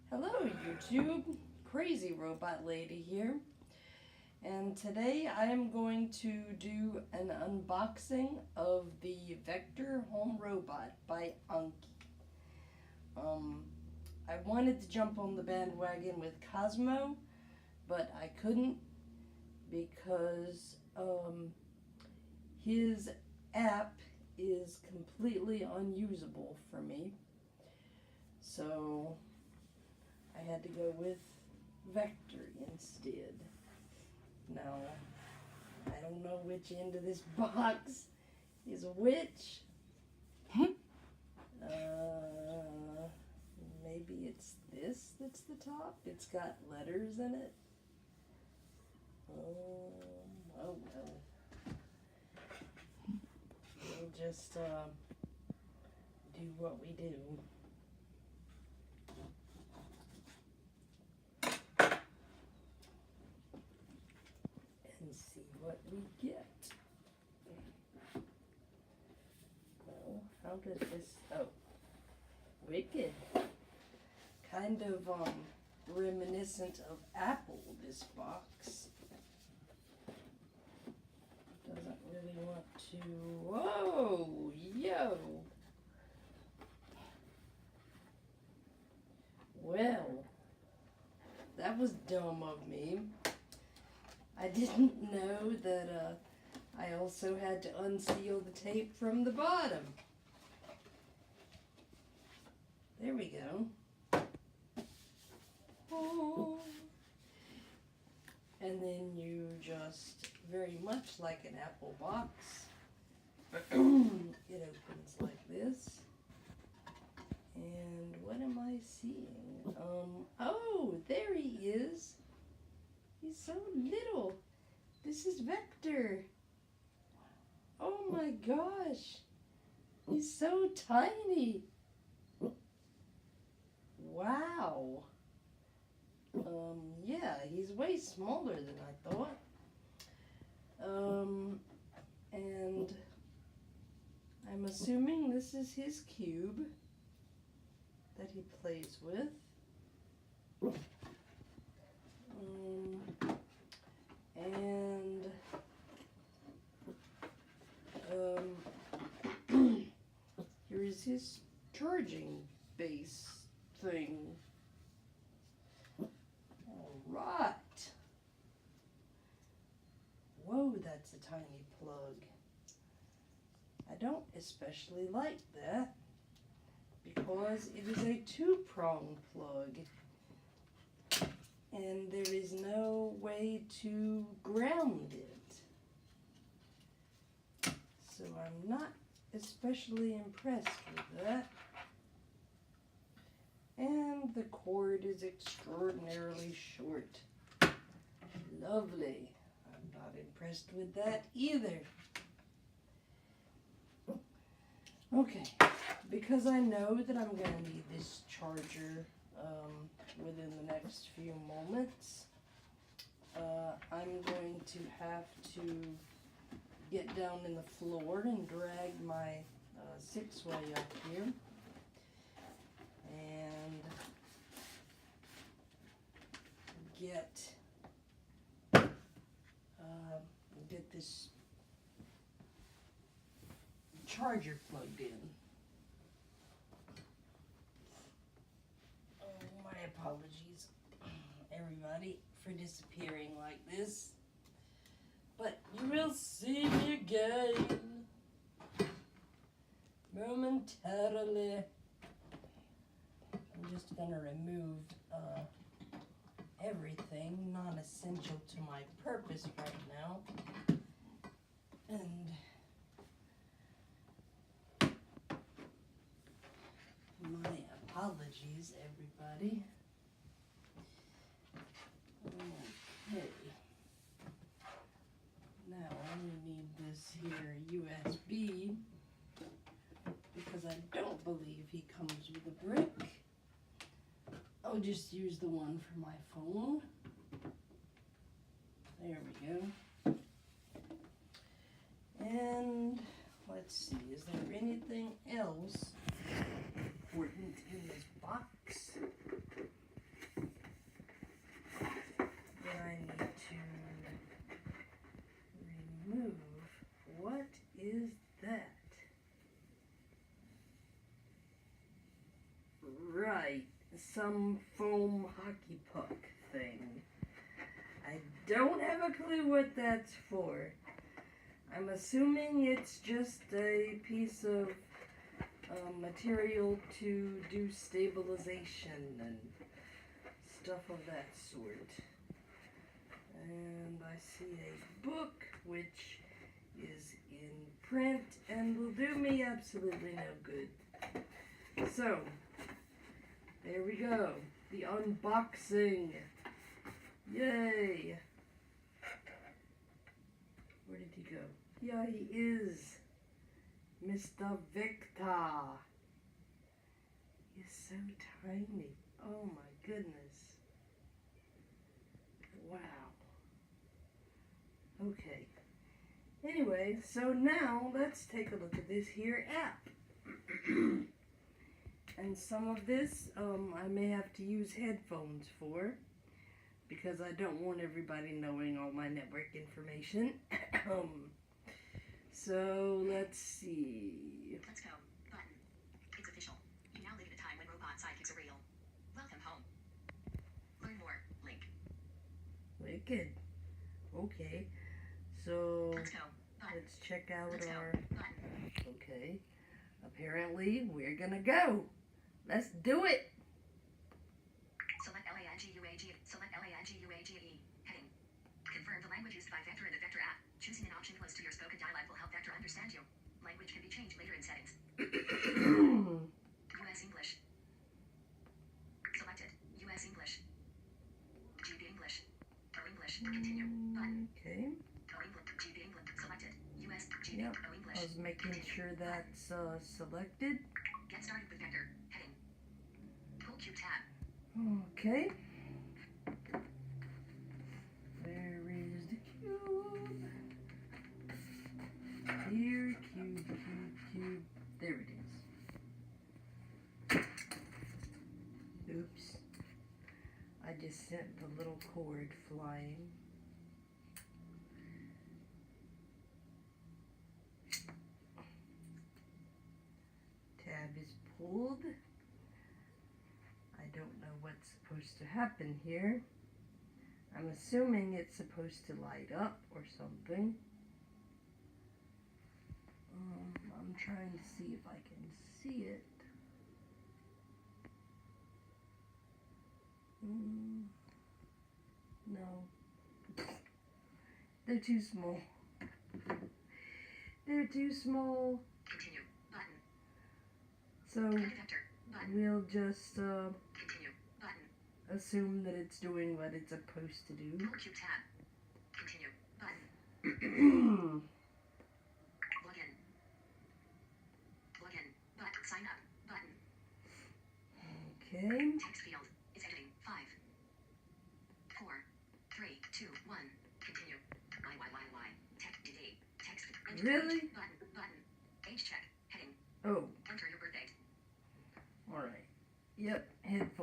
Hello YouTube, Crazy Robot Lady here, and today I am going to do an unboxing of the Vector Home Robot by Anki. I wanted to jump on the bandwagon with Cosmo, but I couldn't because his app is completely unusable for me. So I had to go with Vector instead. Now, I don't know which end of this box is which. Maybe it's this that's the top. It's got letters in it. Oh well. We'll just do what we do. And see what we get. Well, how does this, oh, wicked. Kind of reminiscent of Apple, this box. Doesn't really want to, whoa, yo. Well, that was dumb of me. I didn't know that I also had to unseal the tape from the bottom. There we go. Oh. And then you just, very much like an Apple box, it opens like this. And what am I seeing? Oh, there he is. He's so little. This is Vector. Oh my gosh. He's so tiny. Wow. Yeah, he's way smaller than I thought. And I'm assuming this is his cube that he plays with. Here is his charging base thing. Alright. Whoa, that's a tiny plug. I don't especially like that because it is a two-prong plug. And there is no way to ground it. So I'm not especially impressed with that. And the cord is extraordinarily short. Lovely. I'm not impressed with that either. Okay, because I know that I'm going to need this charger within the next few moments, I'm going to have to get down in the floor and drag my 6-way up here and get this charger plugged in. Oh, my apologies, everybody, for disappearing like this. But you will see me again momentarily. I'm just going to remove everything non-essential to my purpose right now. And my apologies, everybody. Okay. Now I need this here USB because I don't believe he comes with a brick. I'll just use the one for my phone. There we go. And let's see, is there anything else important in this box? Right, some foam hockey puck thing. I don't have a clue what that's for. I'm assuming it's just a piece of material to do stabilization and stuff of that sort. And I see a book which is in print and will do me absolutely no good. So, there we go. The unboxing. Yay! Where did he go? Yeah, he is. Mr. Vector. He's so tiny. Oh my goodness. Wow. Okay. Anyway, so now let's take a look at this here app. And some of this I may have to use headphones for, because I don't want everybody knowing all my network information. So let's see. Let's go. Button. It's official. You now live in a time when robot sidekicks are real. Welcome home. Learn more. Link. Wicked. Okay. So Let's go. Button. let's check out Let's our. go. Button. Okay. Apparently we're gonna go. Let's do it. Select LANGUAGE. Select LANGUAGE. Heading. Confirm the language used by Vector in the Vector app. Choosing an option close to your spoken dialect will help Vector understand you. Language can be changed later in settings. US English. Selected. US English. GB English. O English. Continue. Button. Okay. O English. GB English. Selected. US. GB. Yep. O English. I was making sure that's selected. Get started with Vector. Heading. Pull cube tab. Okay. Where is the cube? Here, cube. There it is. Oops. I just sent the little cord flying. Tab is pulled. I don't know what's supposed to happen here. I'm assuming it's supposed to light up or something. I'm trying to see if I can see it. No. They're too small. They're too small. Continue. Button. So Vector. Button. we'll just Continue. Button. assume that it's doing what it's supposed to do. Pull cube tab. Continue. Button. Login. Login. Button. Sign up. Button. Okay. Text field is editing. 5, 4, 3, 2, 1. Continue. Y. Text date. Text. Enter Really? age. Button. Age check. Heading. Oh, Enter your birth date. alright. Yep, headphones.